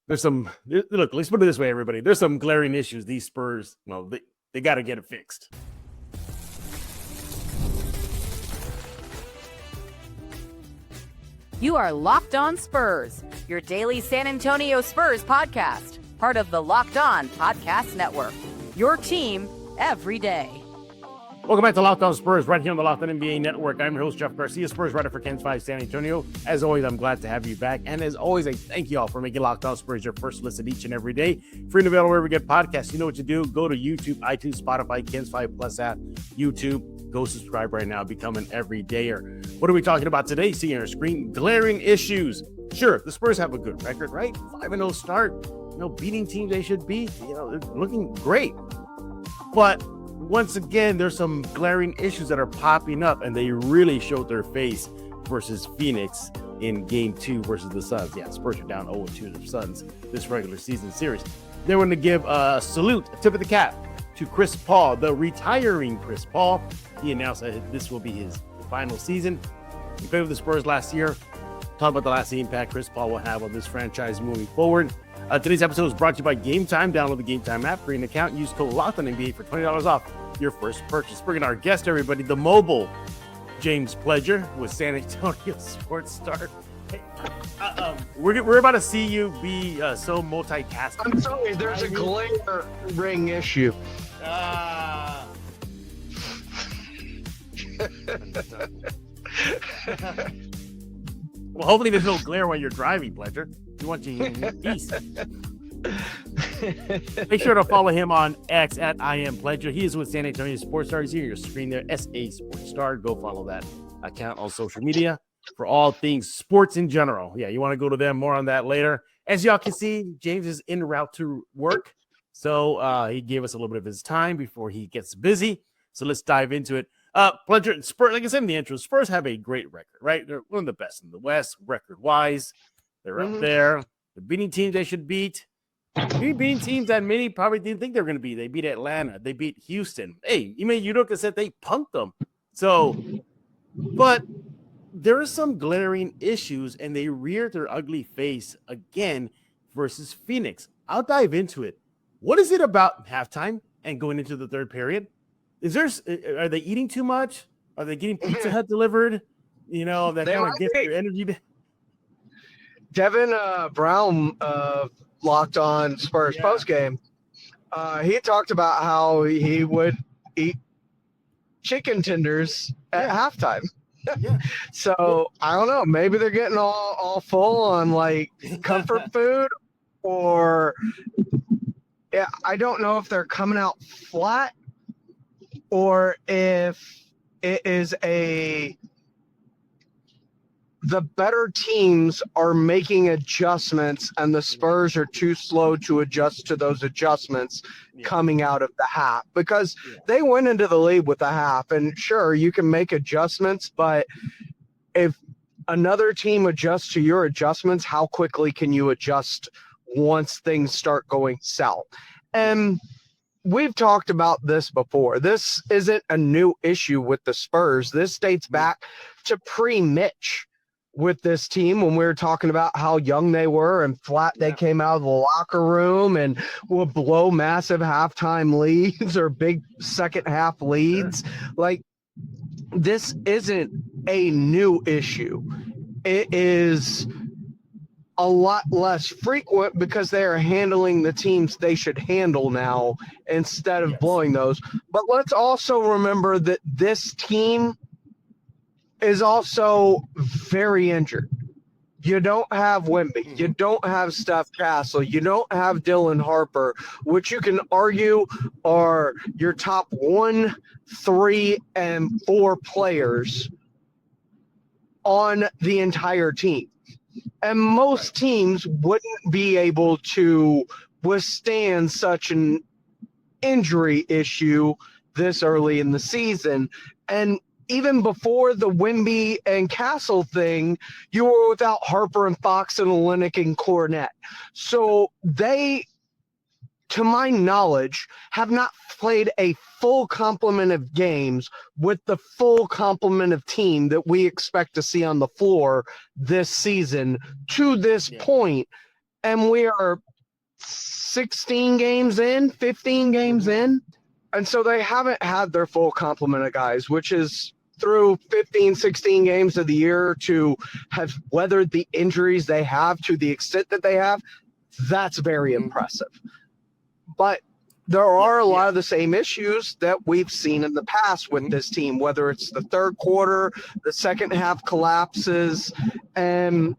Look, let's put it this way, everybody. There's some glaring issues. These Spurs, they got to get it fixed. You are Locked On Spurs, your daily San Antonio Spurs podcast, part of the Locked On Podcast Network. Your team every day. Welcome back to Locked On Spurs, right here on the Locked On NBA Network. I'm your host, Jeff Garcia, Spurs writer for KENS 5 San Antonio. As always, I'm glad to have you back. And as always, I thank you all for making Locked On Spurs your first listen each and every day. Free and available wherever we get podcasts. You know what to do. Go to YouTube, iTunes, Spotify, KENS 5 Plus app, YouTube. Go subscribe right now. Become an everydayer. What are we talking about today? See on your screen, glaring issues. Sure, the Spurs have a good record, right? 5-0 start. Beating teams they should beat. They're looking great. But once again, there's some glaring issues that are popping up, and they really showed their face versus Phoenix in Game 2 versus the Suns. Yeah, Spurs are down 0-2 to the Suns this regular season series. They want to give a salute, a tip of the cap to Chris Paul, the retiring Chris Paul. He announced that this will be his final season. He played with the Spurs last year. Talk about the lasting impact Chris Paul will have on this franchise moving forward. Today's episode is brought to you by Game Time. Download the Game Time app, create an account, use code LOCKEDONNBA for $20 off your first purchase. Bringing our guest, everybody, the mobile James Pledger with San Antonio Sports Star. Hey, we're about to see you be so multitasking. I'm sorry, there's a glaring issue. Well, hopefully there's no glare while you're driving, Pledger. We want you in peace. Make sure to follow him on X at @IamPledger. He is with San Antonio Sports Star. He's here on your screen there, SA Sports Star. Go follow that account on social media for all things sports in general. Yeah, you want to go to them. More on that later. As y'all can see, James is en route to work. So he gave us a little bit of his time before he gets busy. So let's dive into it. Pledger, Spurs, like I said in the intro, Spurs have a great record, right? They're one of the best in the West, record-wise. They're up there. They're beating teams they should beat. Beating teams that many probably didn't think they were going to be. They beat Atlanta. They beat Houston. Hey, Ime Udoka said they punked them. So, but there are some glaring issues, and they reared their ugly face again versus Phoenix. I'll dive into it. What is it about halftime and going into the third period? Are they eating too much? Are they getting Pizza Hut delivered? That kind of gets their energy. Devin Brown, Locked On Spurs postgame, he talked about how he would eat chicken tenders at halftime. Yeah. So I don't know. Maybe they're getting all full on like comfort food, or I don't know if they're coming out flat, or if it is the better teams are making adjustments and the Spurs are too slow to adjust to those adjustments coming out of the half, because they went into the lead with the half, and sure, you can make adjustments, but if another team adjusts to your adjustments, how quickly can you adjust once things start going south? And we've talked about this before. This isn't a new issue with the Spurs. This dates back to pre-Mitch with this team, when we were talking about how young they were and flat they came out of the locker room and would blow massive halftime leads or big second half leads. Like, this isn't a new issue. It is a lot less frequent because they are handling the teams they should handle now instead of blowing those. But let's also remember that this team is also very injured. You don't have Wemby. You don't have Steph Castle. You don't have Dylan Harper, which you can argue are your top 1, 3, and 4 players on the entire team. And most teams wouldn't be able to withstand such an injury issue this early in the season. And even before the Wemby and Castle thing, you were without Harper and Fox and Olynyk and Cornette. So they, to my knowledge, have not played a full complement of games with the full complement of team that we expect to see on the floor this season to this point. and we are 16 games in, 15 games in. And so they haven't had their full complement of guys, which is through 15, 16 games of the year to have weathered the injuries they have to the extent that they have. That's very impressive. But there are a lot of the same issues that we've seen in the past with this team, whether it's the third quarter, the second half collapses, and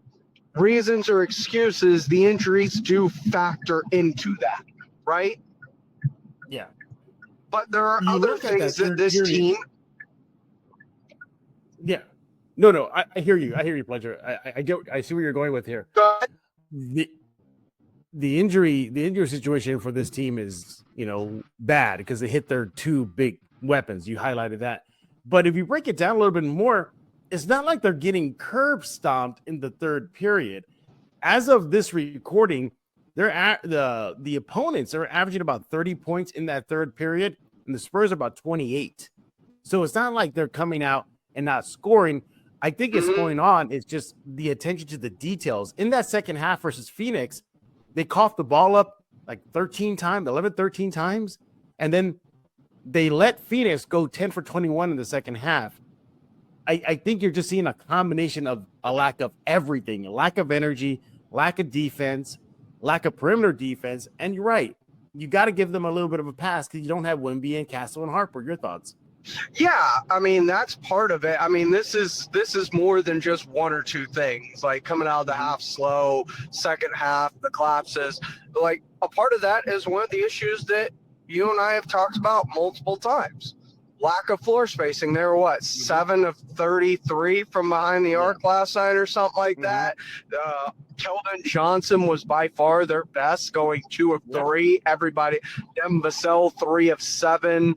reasons or excuses, the injuries do factor into that, right? Yeah. But there are other things that this team. Yeah. No, I hear you. I hear you, Pledger. I see where you're going with here. The injury situation for this team is, bad because they hit their two big weapons. You highlighted that. But if you break it down a little bit more, it's not like they're getting curb stomped in the third period. As of this recording, the opponents are averaging about 30 points in that third period, and the Spurs are about 28. So it's not like they're coming out and not scoring. I think it's going on. It's just the attention to the details. In that second half versus Phoenix, they coughed the ball up like 13 times, and then they let Phoenix go 10 for 21 in the second half. I think you're just seeing a combination of a lack of everything, a lack of energy, lack of defense, lack of perimeter defense. And you're right. You got to give them a little bit of a pass because you don't have Wemby and Castle and Harper. Your thoughts? Yeah, I mean, that's part of it. I mean, this is more than just one or two things, like coming out of the half slow, second half, the collapses. Like, a part of that is one of the issues that you and I have talked about multiple times. Lack of floor spacing. They were 7 of 33 from behind the arc last night or something like that. Keldon Johnson was by far their best, going 2 of 3. Everybody, Devin Vassell, 3 of 7.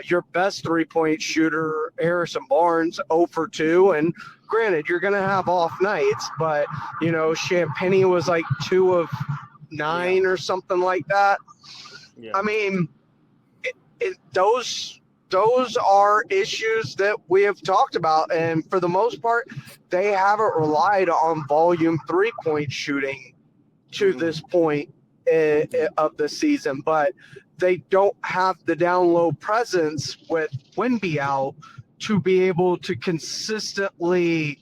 Your best 3-point shooter, Harrison Barnes, 0 for 2. And granted, you're going to have off nights, but, Champagnie was like 2 of 9 or something like that. Yeah. I mean, those are issues that we have talked about, and for the most part, they haven't relied on volume 3-point shooting to this point of the season, but they don't have the down low presence with Wemby out to be able to consistently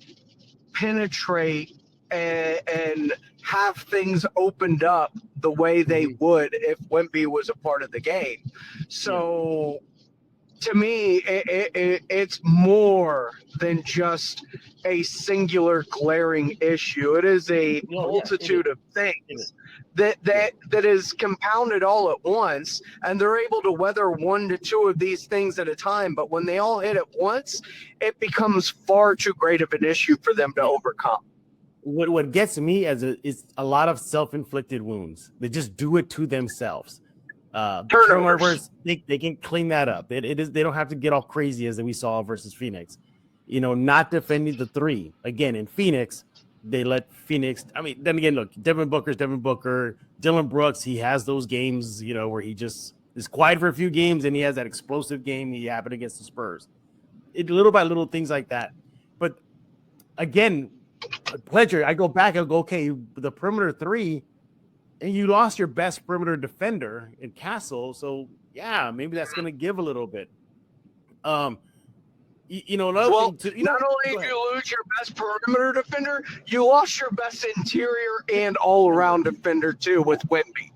penetrate and have things opened up the way they would if Wemby was a part of the game. So to me, it's more than just a singular glaring issue. It is a multitude of things that is compounded all at once, and they're able to weather 1 to 2 of these things at a time. But when they all hit at once, it becomes far too great of an issue for them to overcome. What gets me is a lot of self-inflicted wounds. They just do it to themselves. Turnovers, they can clean that up. They don't have to get all crazy as we saw versus Phoenix. Not defending the 3. Again, in Phoenix, they let Phoenix. I mean, then again, look, Devin Booker. Dylan Brooks, he has those games, where he just is quiet for a few games, and he has that explosive game he happened against the Spurs. Little by little, things like that. But again, Pledger, I go back and go, okay, the perimeter 3. And you lost your best perimeter defender in Castle, so maybe that's going to give a little bit. Not only did you lose your best perimeter defender, you lost your best interior and all-around defender too with Wemby.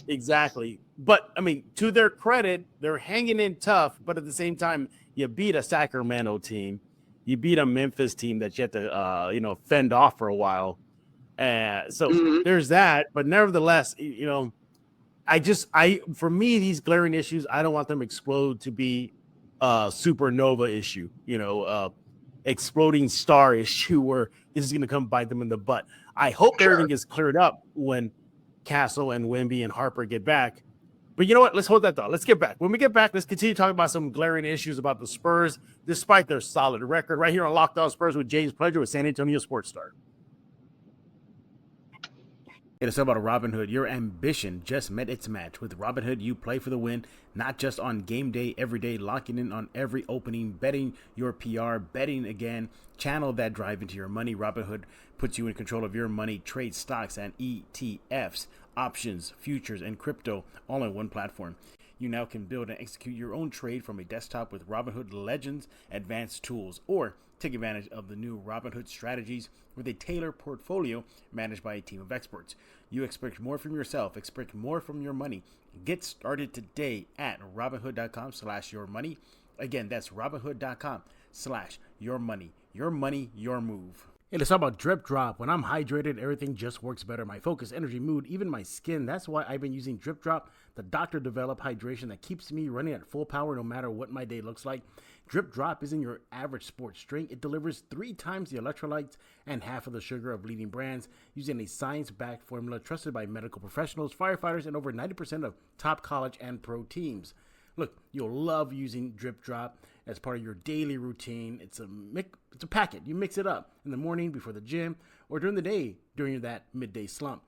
Exactly, but I mean, to their credit, they're hanging in tough. But at the same time, you beat a Sacramento team, you beat a Memphis team that you had to fend off for a while. There's that, but nevertheless, for me, these glaring issues, I don't want them to explode to be a supernova issue, exploding star issue where this is going to come bite them in the butt. I hope everything gets cleared up when Castle and Wemby and Harper get back. But you know what? Let's hold that thought. Let's get back. When we get back, let's continue talking about some glaring issues about the Spurs, despite their solid record, right here on Locked On Spurs with James Pledger with San Antonio Sports Star. It is about Robinhood. Your ambition just met its match. With Robinhood, you play for the win, not just on game day, every day, locking in on every opening, betting your PR, betting again. Channel that drive into your money. Robinhood puts you in control of your money. Trade stocks and ETFs, options, futures, and crypto all on one platform. You now can build and execute your own trade from a desktop with Robinhood Legends advanced tools, or take advantage of the new Robinhood strategies with a tailored portfolio managed by a team of experts. You expect more from yourself, expect more from your money. Get started today at Robinhood.com/yourmoney. Again, that's Robinhood.com/yourmoney. Your money, your move. Hey, let's talk about Drip Drop. When I'm hydrated, everything just works better. My focus, energy, mood, even my skin. That's why I've been using Drip Drop, the doctor-developed hydration that keeps me running at full power no matter what my day looks like. Drip Drop isn't your average sports drink. It delivers 3 times the electrolytes and half of the sugar of leading brands using a science-backed formula trusted by medical professionals, firefighters, and over 90% of top college and pro teams. Look, you'll love using Drip Drop as part of your daily routine. It's a packet. You mix it up in the morning before the gym or during the day during that midday slump.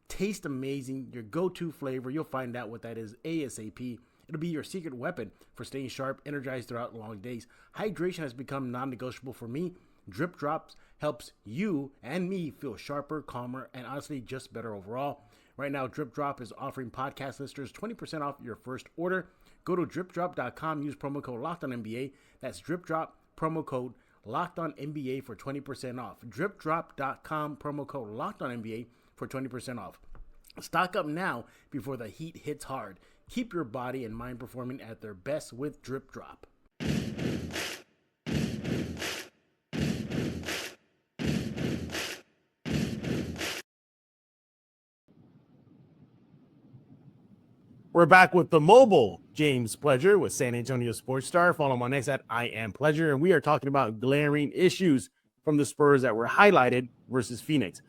Tastes amazing. Your go-to flavor. You'll find out what that is ASAP. It'll be your secret weapon for staying sharp, energized throughout long days. Hydration has become non-negotiable for me. Drip Drops helps you and me feel sharper, calmer, and honestly just better overall. Right now, Drip Drop is offering podcast listeners 20% off your first order. Go to dripdrop.com, use promo code LOCKEDONNBA. That's Drip Drop, promo code LOCKEDONNBA for 20% off. Dripdrop.com, promo code LOCKEDONNBA for 20% off. Stock up now before the heat hits hard. Keep your body and mind performing at their best with Drip Drop. We're back with the mobile James Pledger with San Antonio Sports Star. Follow him on X at I Am Pledger. And we are talking about glaring issues from the Spurs that were highlighted versus Phoenix.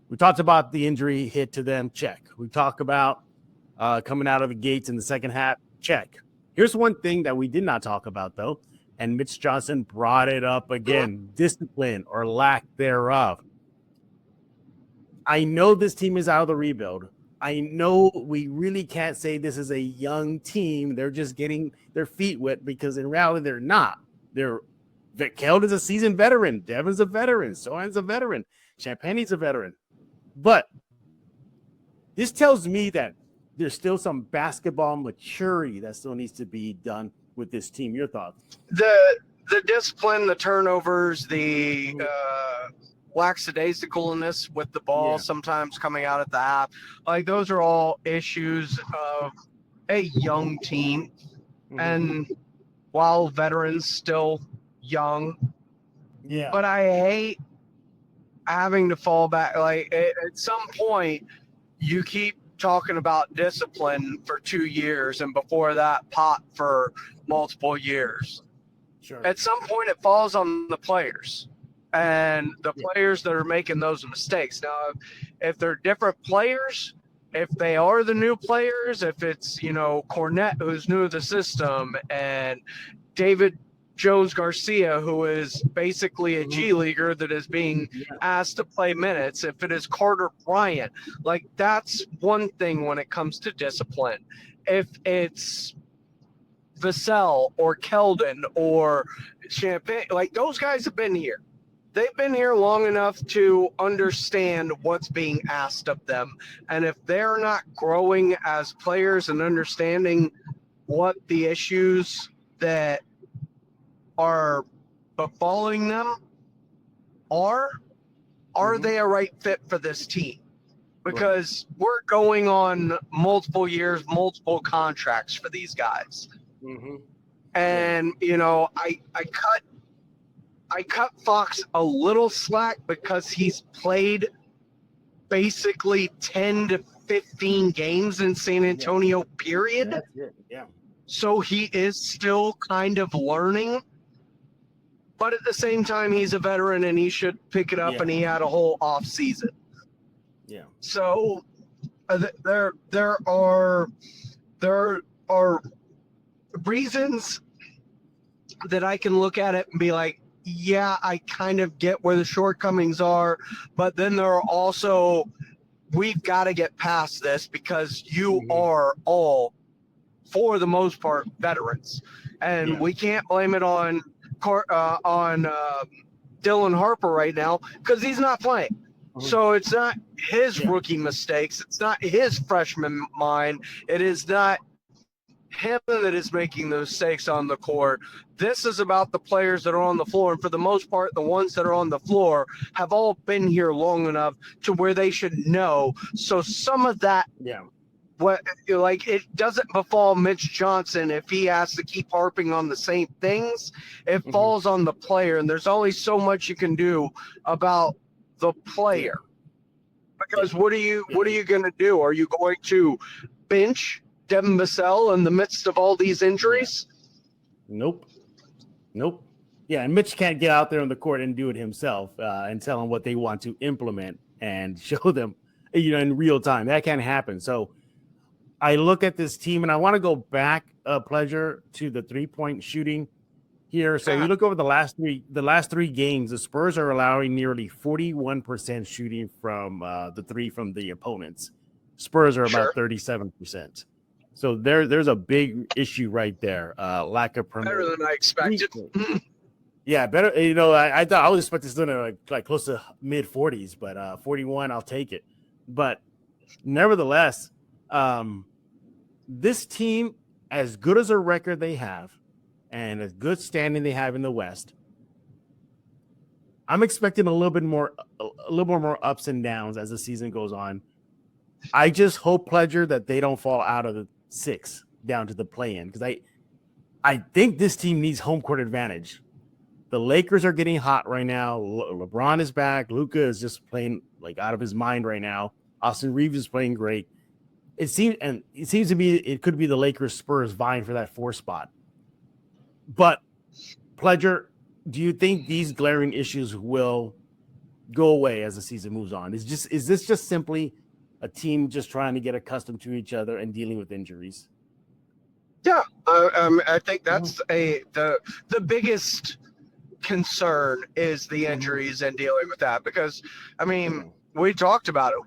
We talked about the injury hit to them. Check. We talked about coming out of the gates in the second half. Check. Here's one thing that we did not talk about, though. And Mitch Johnson brought it up again. Discipline or lack thereof. I know this team is out of the rebuild. I know we really can't say this is a young team. They're just getting their feet wet because in reality they're not. Keldon's a seasoned veteran. Devin's a veteran. Sohan's a veteran. Champagnie's a veteran. But this tells me that there's still some basketball maturity that still needs to be done with this team. Your thoughts? The discipline, the turnovers, the lackadaisicalness with the ball sometimes coming out at the half. Like, those are all issues of a young team. Mm-hmm. And while veterans still young, but I hate having to fall back. Like, at some point, you keep talking about discipline for 2 years, and before that, pot for multiple years. Sure. At some point, it falls on the players. And the players that are making those mistakes. Now, if they're different players, if they are the new players, if it's, Cornette, who's new to the system, and David Jones Garcia, who is basically a G leaguer that is being asked to play minutes, if it is Carter Bryant, like, that's one thing when it comes to discipline. If it's Vassell or Keldon or Champagnie, like, those guys have been here. They've been here long enough to understand what's being asked of them. And if they're not growing as players and understanding what the issues that are befalling them are they a right fit for this team? Because we're going on multiple years, multiple contracts for these guys. Mm-hmm. And, I cut Fox a little slack because he's played basically 10 to 15 games in San Antonio, period. That's it. Yeah. So he is still kind of learning. But at the same time, he's a veteran and he should pick it up, and he had a whole off season. Yeah. So there are reasons that I can look at it and be like, yeah, I kind of get where the shortcomings are, but then there are also we've got to get past this because you are all, for the most part, veterans, and we can't blame it on Dylan Harper right now because he's not playing. So it's not his rookie mistakes. It's not his freshman mind. It is not him that is making the mistakes on the court. This is about the players that are on the floor. And for the most part, the ones that are on the floor have all been here long enough to where they should know. So some of that, it doesn't befall Mitch Johnson if he has to keep harping on the same things. It falls on the player. And there's only so much you can do about the player. Because what are you going to do? Are you going to bench Devin Vassell in the midst of all these injuries? Nope. Yeah, and Mitch can't get out there on the court and do it himself and tell them what they want to implement and show them, in real time. That can't happen. So I look at this team, and I want to go back, Pleasure, to the three-point shooting here. So you look over the last three games, the Spurs are allowing nearly 41% shooting from the three from the opponents. Spurs are about 37%. So there's a big issue right there. Lack of better than I expected. Yeah, better. I thought I was expecting to like close to mid 40s, but 41, I'll take it. But nevertheless, this team, as good as a record they have, and as good standing they have in the West, I'm expecting a little bit more ups and downs as the season goes on. I just hope, Pledger, that they don't fall out of the 6 down to the play-in, because I think this team needs home court advantage. The Lakers are getting hot right now. LeBron is back. Luka is just playing like out of his mind right now. Austin Reeves is playing great. It seems to be it could be the Lakers Spurs vying for that 4 spot. But Pledger, do you think these glaring issues will go away as the season moves on? Is this just simply a team just trying to get accustomed to each other and dealing with injuries? Yeah, I think that's the biggest concern is the injuries and dealing with that, because we talked about it.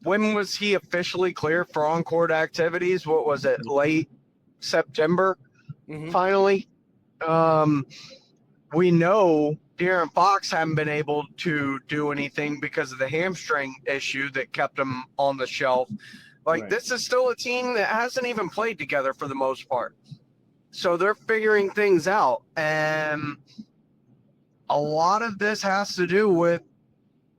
When was he officially clear for on-court activities? What was it, late September? Finally, we know De'Aaron Fox hadn't been able to do anything because of the hamstring issue that kept him on the shelf. This is still a team that hasn't even played together for the most part. So they're figuring things out. And a lot of this has to do with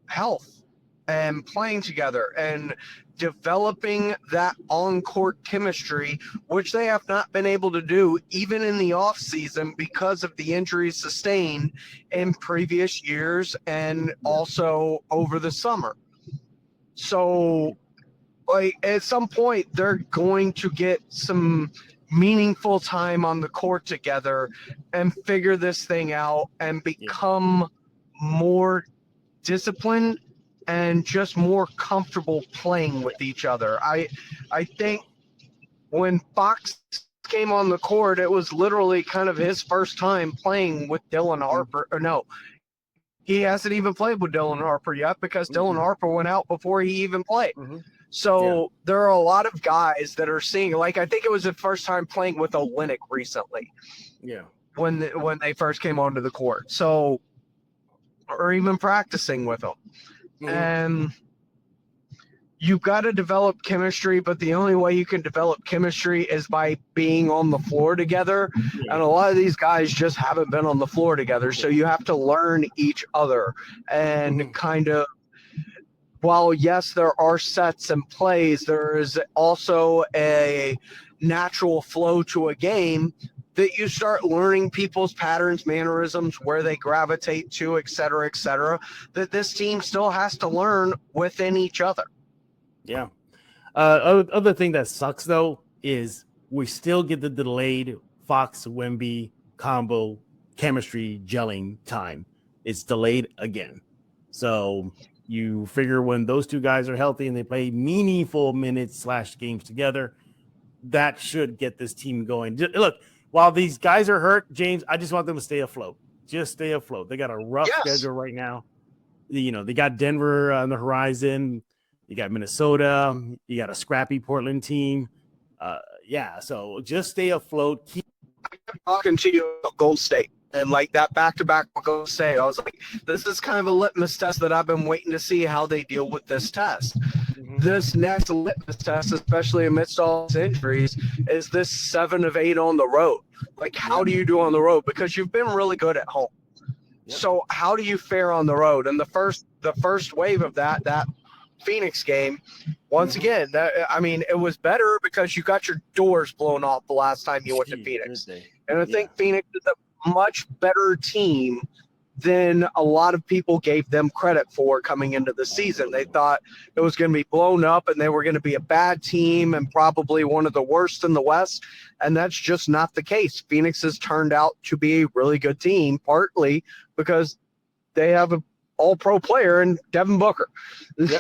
health and playing together and developing that on-court chemistry, which they have not been able to do even in the off-season because of the injuries sustained in previous years and also over the summer. So, at some point, they're going to get some meaningful time on the court together and figure this thing out and become more disciplined and just more comfortable playing with each other. I think when Fox came on the court, it was literally kind of his first time playing with Dylan Harper. Or no, he hasn't even played with Dylan Harper yet because Dylan Harper went out before he even played. So there are a lot of guys that are seeing, I think it was the first time playing with Olynyk recently. Yeah. When they first came onto the court. So, or even practicing with them. And you've got to develop chemistry, but the only way you can develop chemistry is by being on the floor together. And a lot of these guys just haven't been on the floor together. So you have to learn each other and kind of, while yes, there are sets and plays, there is also a natural flow to a game that you start learning people's patterns, mannerisms, where they gravitate to, et cetera, that this team still has to learn within each other. Yeah. Other thing that sucks, though, is we still get the delayed Fox-Wemby combo chemistry gelling time. It's delayed again. So you figure when those two guys are healthy and they play meaningful minutes/games together, that should get this team going. Look, while these guys are hurt, James, I just want them to stay afloat. Just stay afloat. They got a rough schedule right now. They got Denver on the horizon. You got Minnesota. You got a scrappy Portland team. So just stay afloat. Keep talking to you about Gold State and like that back-to-back with Gold State. I was like, this is kind of a litmus test that I've been waiting to see how they deal with this test. This next litmus test, especially amidst all these injuries, is this 7 of 8 on the road. Like, how do you do on the road? Because you've been really good at home. Yep. So how do you fare on the road? And the first wave of that Phoenix game, once again, it was better because you got your doors blown off the last time you went to Phoenix. And I think Phoenix is a much better team than a lot of people gave them credit for coming into the season. They thought it was going to be blown up and they were going to be a bad team and probably one of the worst in the West. And that's just not the case. Phoenix has turned out to be a really good team, partly because they have an all-pro player in Devin Booker,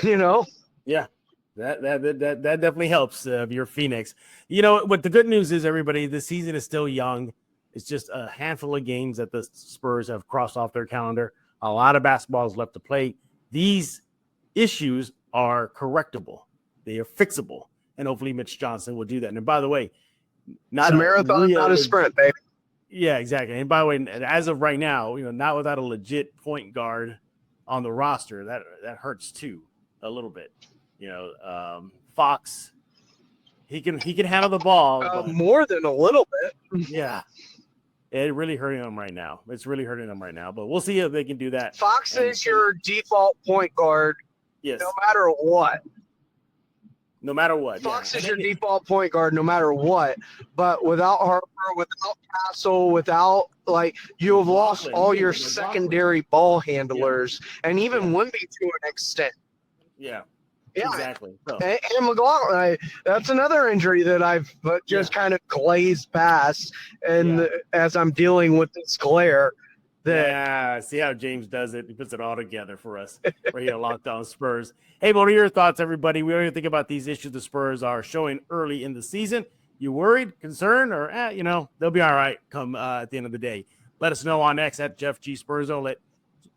you know? Yeah, that definitely helps your Phoenix. You know, what the good news is, everybody, the season is still young. It's just a handful of games that the Spurs have crossed off their calendar. A lot of basketball is left to play. These issues are correctable. They are fixable. And hopefully Mitch Johnson will do that. And by the way, not a marathon, not a sprint, baby. Yeah, exactly. And by the way, as of right now, not without a legit point guard on the roster, that hurts too a little bit. Fox, he can handle the ball more than a little bit. Yeah. It's really hurting them right now. But we'll see if they can do that. Fox is your default point guard. Yes. No matter what. Fox is your default point guard no matter what. But without Harper, without Vassell, without you have lost all your secondary ball handlers and even Wemby to an extent. Yeah. Yeah, exactly. So. And McLaughlin, that's another injury that I've just kind of glazed past, and as I'm dealing with this glare. See how James does it. He puts it all together for us. We're here Locked On Spurs. Hey, what are your thoughts, everybody? We already think about these issues the Spurs are showing early in the season. You worried, concerned, or they'll be all right come at the end of the day. Let us know on X at Jeff G Spurzo.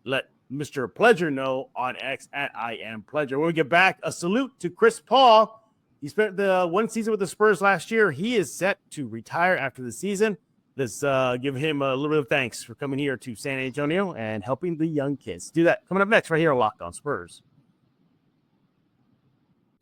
Let Mr. Pleasure know on X at I Am Pleasure. When we get back, a salute to Chris Paul. He spent the one season with the Spurs last year. He is set to retire after the season. Let's give him a little bit of thanks for coming here to San Antonio and helping the young kids. Do that coming up next right here on Locked On Spurs.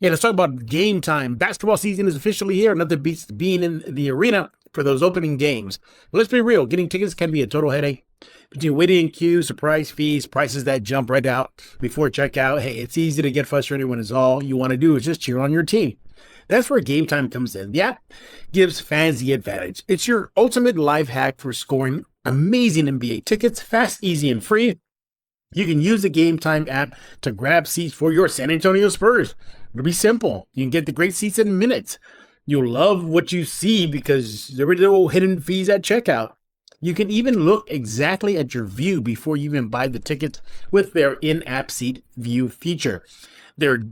Yeah, let's talk about game time. Basketball season is officially here. Nothing beats being in the arena for those opening games. But let's be real. Getting tickets can be a total headache. Between waiting in queues, surprise fees, prices that jump right out before checkout. Hey, it's easy to get frustrated when it's all you want to do is just cheer on your team. That's where Game Time comes in. The app gives fans the advantage. It's your ultimate life hack for scoring amazing NBA tickets, fast, easy, and free. You can use the Game Time app to grab seats for your San Antonio Spurs. It'll be simple. You can get the great seats in minutes. You'll love what you see because there are no hidden fees at checkout. You can even look exactly at your view before you even buy the tickets with their in-app seat view feature. Their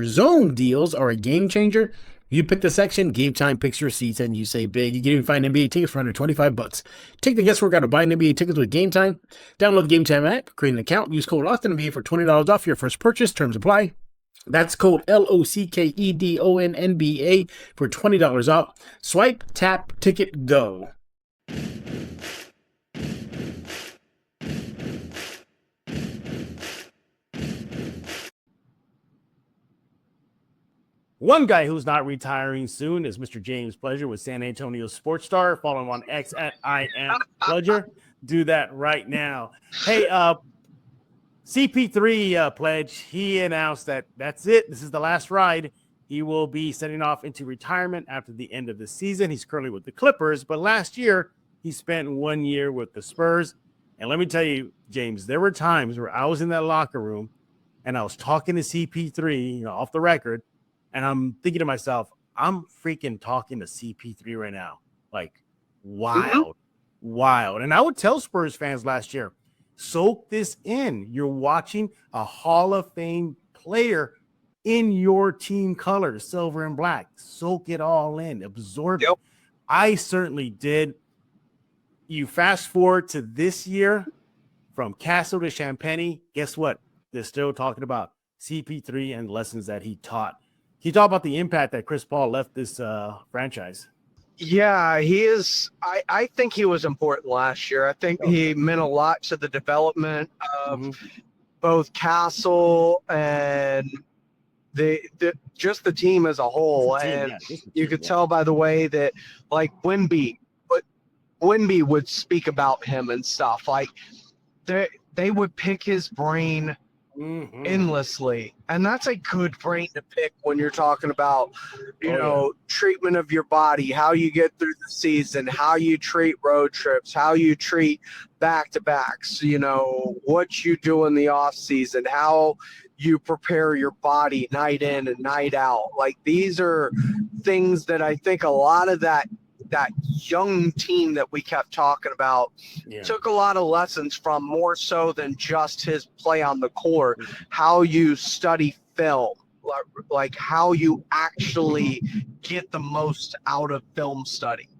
zone deals are a game changer. You pick the section, Game Time picks your seats, and you say big. You can even find NBA tickets for under $25. Take the guesswork out of buying NBA tickets with Game Time. Download the Game Time app, create an account, use code LOCKEDONNBA for $20 off your first purchase. Terms apply. That's code LOCKEDONNBA for $20 off. Swipe, tap, ticket, go. One guy who's not retiring soon is Mr. James Pleasure with San Antonio Sports Star. Follow him on X at I Am Pleasure. Do that right now. Hey, CP3 Pledge, he announced that that's it. This is the last ride. He will be setting off into retirement after the end of the season. He's currently with the Clippers, but last year he spent 1 year with the Spurs. And let me tell you, James, there were times where I was in that locker room and I was talking to CP3, off the record, and I'm thinking to myself, I'm freaking talking to CP3 right now. Like, wild. And I would tell Spurs fans last year, soak this in. You're watching a Hall of Fame player in your team colors, silver and black. Soak it all in. Absorb it. I certainly did. You fast forward to this year, from Castle to Champagnie, guess what? They're still talking about CP3 and lessons that he taught. Can you talk about the impact that Chris Paul left this franchise? Yeah, he is. I think he was important last year. I think he meant a lot to the development of both Castle and just the team as a whole. And you could tell by the way that, like, Wemby would speak about him and stuff. Like, they would pick his brain endlessly, and that's a good brain to pick when you're talking about treatment of your body, how you get through the season, how you treat road trips, how you treat back-to-backs, what you do in the off season, how you prepare your body night in and night out. Like, these are things that I think a lot of that young team that we kept talking about took a lot of lessons from, more so than just his play on the court, how you study film, like how you actually get the most out of film study.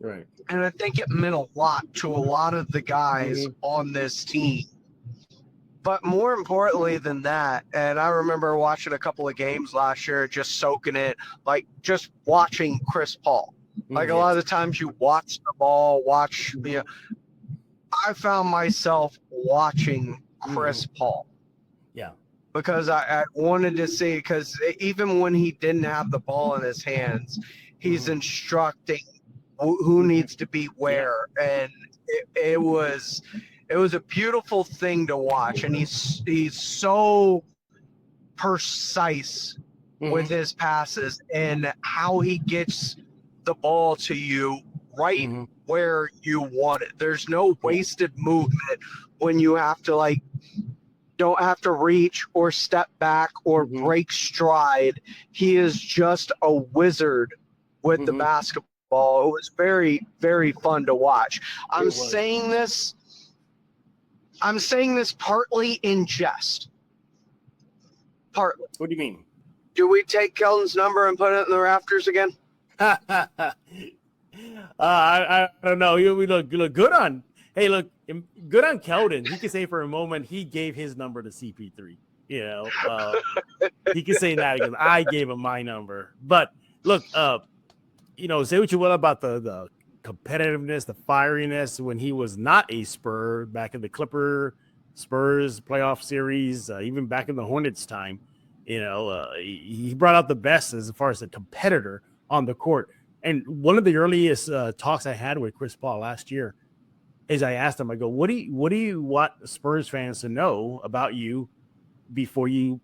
Right. And I think it meant a lot to a lot of the guys on this team. But more importantly than that, and I remember watching a couple of games last year, just soaking it, like just watching Chris Paul. Like, a lot of the times you watch the ball, I found myself watching Chris Paul. Yeah. Because I wanted to see, because even when he didn't have the ball in his hands, he's instructing who needs to be where. And it was a beautiful thing to watch. And he's so precise with his passes and how he gets the ball to you right where you want it. There's no wasted movement when you have to, don't have to reach or step back or break stride. He is just a wizard with the basketball. It was very, very fun to watch. I'm saying this partly in jest. Partly. What do you mean? Do we take Keldon's number and put it in the rafters again? I don't know. We look good on. Hey, look, good on Keldon. He can say for a moment he gave his number to CP3. He can say that because I gave him my number. But look, say what you will about the competitiveness, the fieriness when he was not a Spur back in the Spurs playoff series, even back in the Hornets time. He brought out the best as far as a competitor on the court. And one of the earliest talks I had with Chris Paul last year is I asked him, I go, what do you want Spurs fans to know about you before you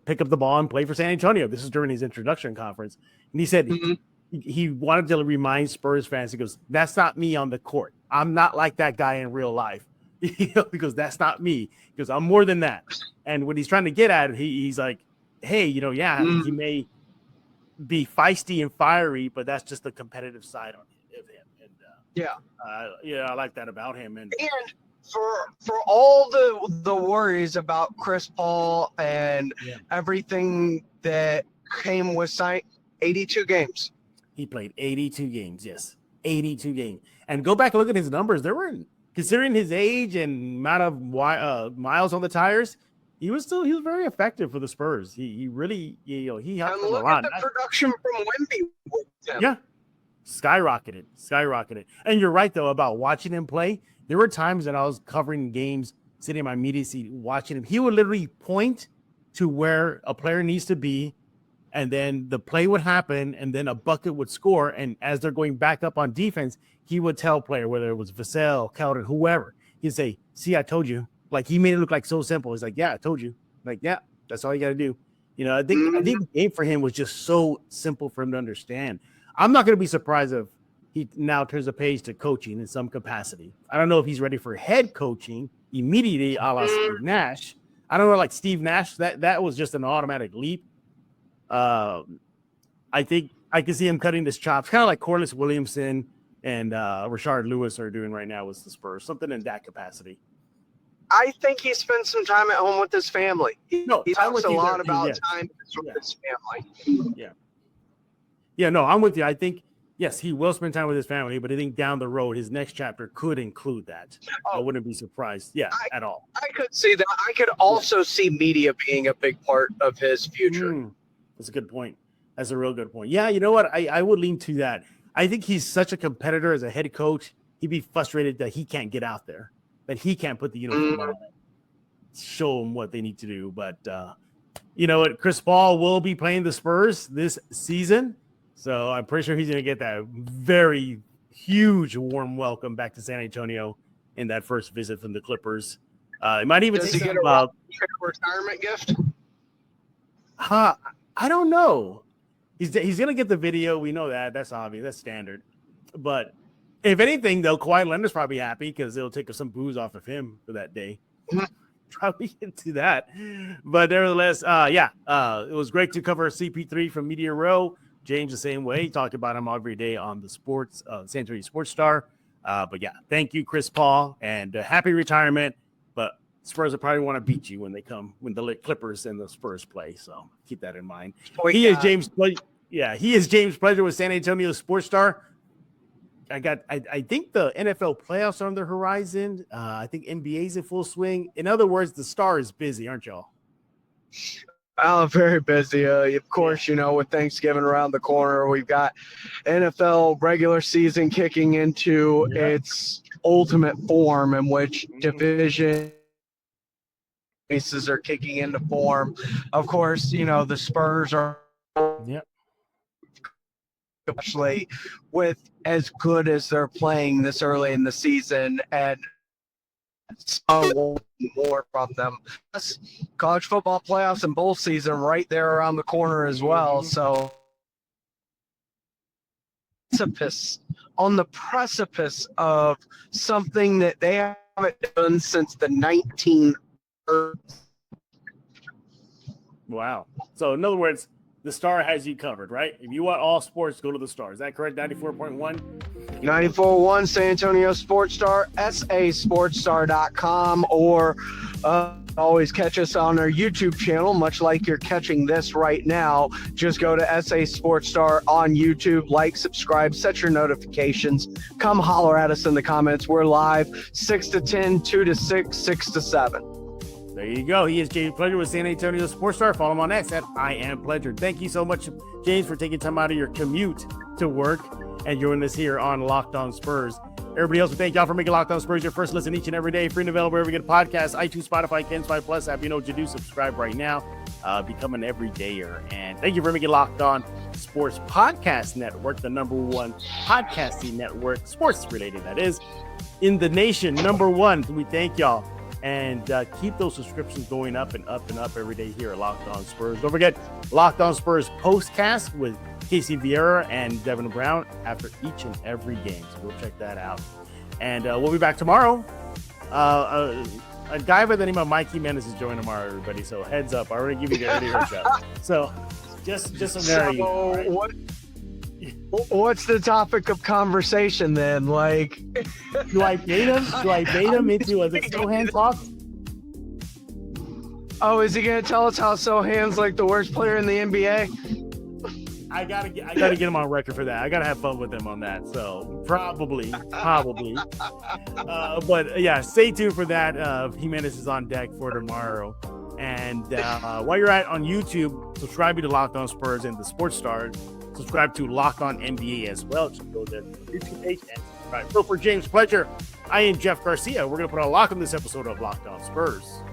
pick up the ball and play for San Antonio? This is during his introduction conference. And he said he wanted to remind Spurs fans, he goes, that's not me on the court. I'm not like that guy in real life. Because that's not me. Because I'm more than that. And what he's trying to get at, he's like, hey, he may be feisty and fiery, but that's just the competitive side of him. And I like that about him. And for all the worries about Chris Paul and everything that came with 82 games. He played 82 games, yes. 82 games. And go back and look at his numbers. There were, considering his age and amount of miles on the tires, he was very effective for the Spurs. He really, he helped them a lot. And look at the production from Wemby with him. Yeah, skyrocketed. And you're right, though, about watching him play. There were times that I was covering games, sitting in my media seat, watching him. He would literally point to where a player needs to be, and then the play would happen, and then a bucket would score. And as they're going back up on defense, he would tell player, whether it was Vassell, Keldon, whoever, he'd say, see, I told you. Like, he made it look like so simple. He's like, yeah, I told you. Like, yeah, that's all you got to do. I think the game for him was just so simple for him to understand. I'm not going to be surprised if he now turns the page to coaching in some capacity. I don't know if he's ready for head coaching immediately, a la Steve Nash. I don't know, like Steve Nash, that was just an automatic leap. I think I can see him cutting his chops, kind of like Corliss Williamson and Rashard Lewis are doing right now with the Spurs, something in that capacity. I think he spends some time at home with his family. He talks a lot about time with his family. Yeah, no, I'm with you. I think, Yes, he will spend time with his family, but I think down the road, his next chapter could include that. I wouldn't be surprised. Yeah, at all. I could see that. I could also see media being a big part of his future. That's a good point. That's a real good point. Yeah, you know what? I would lean to that. I think he's such a competitor as a head coach. He'd be frustrated that he can't get out there, that he can't put the uniform on, show them what they need to do. But you know what? Chris Paul will be playing the Spurs this season. So I'm pretty sure he's going to get that very huge warm welcome back to San Antonio in that first visit from the Clippers. It might even Does he get a retirement gift? I don't know. He's going to get the video. We know that. That's obvious. That's standard. But if anything, though, Kawhi Leonard's probably happy because it'll take some booze off of him for that day. Probably into that. But nevertheless, it was great to cover CP3 from Media Row. James the same way. He talked about him every day on the sports, San Antonio Sports Star. But yeah, thank you, Chris Paul, and happy retirement. But Spurs will probably want to beat you when the Clippers and the Spurs play. So keep that in mind. He is James Pleasure with San Antonio Sports Star. I think the NFL playoffs are on the horizon. I think NBA's in full swing. In other words, the Star is busy, aren't y'all? Oh, very busy. Of course, with Thanksgiving around the corner, we've got NFL regular season kicking into its ultimate form, in which division races are kicking into form. Of course, the Spurs are especially with as good as they're playing this early in the season, and so more from them. Plus, college football playoffs and bowl season right there around the corner as well. So on the precipice of something that they haven't done since the 1930s. Wow. So in other words, the Star has you covered, right? If you want all sports, go to the Star. Is that correct? 94.1? 94.1 San Antonio Sports Star, sasportstar.com, or always catch us on our YouTube channel, much like you're catching this right now. Just go to SA Sports Star on YouTube, like, subscribe, set your notifications. Come holler at us in the comments. We're live 6 to 10, 2 to 6, 6 to 7. There you go. He is James Pleasure with San Antonio Sports Star. Follow him on X at I Am Pleasure. Thank you so much, James, for taking time out of your commute to work and joining us here on Locked On Spurs. Everybody else, we thank y'all for making Locked On Spurs your first listen each and every day. Free and available wherever you get podcasts, iTunes, Spotify, Ken's 5 Plus app. You know what you do. Subscribe right now. Become an everydayer. And thank you for making Locked On Sports Podcast Network the #1 podcasting network, sports related, that is, in the nation. #1. We thank y'all. And keep those subscriptions going up and up and up every day here at Locked On Spurs. Don't forget, Locked On Spurs postcast with Casey Vieira and Devin Brown after each and every game. So go check that out. And we'll be back tomorrow. A guy by the name of Mikey Menace is joining tomorrow, everybody. So heads up. I already give you the early heard shout. So just a very... What's the topic of conversation then? Like, do I bait him? Do I bait him into a Sohan talk? Oh, is he gonna tell us how Sohan's like the worst player in the NBA? I gotta get him on record for that. I gotta have fun with him on that. So probably. But yeah, stay tuned for that. Jimenez is on deck for tomorrow. And while you're on YouTube, subscribe to Locked On Spurs and the Sports Star. Subscribe to Locked On NBA as well. Just go there to the YouTube page and subscribe. So for James Pleasure, I am Jeff Garcia. We're going to put a lock on this episode of Locked On Spurs.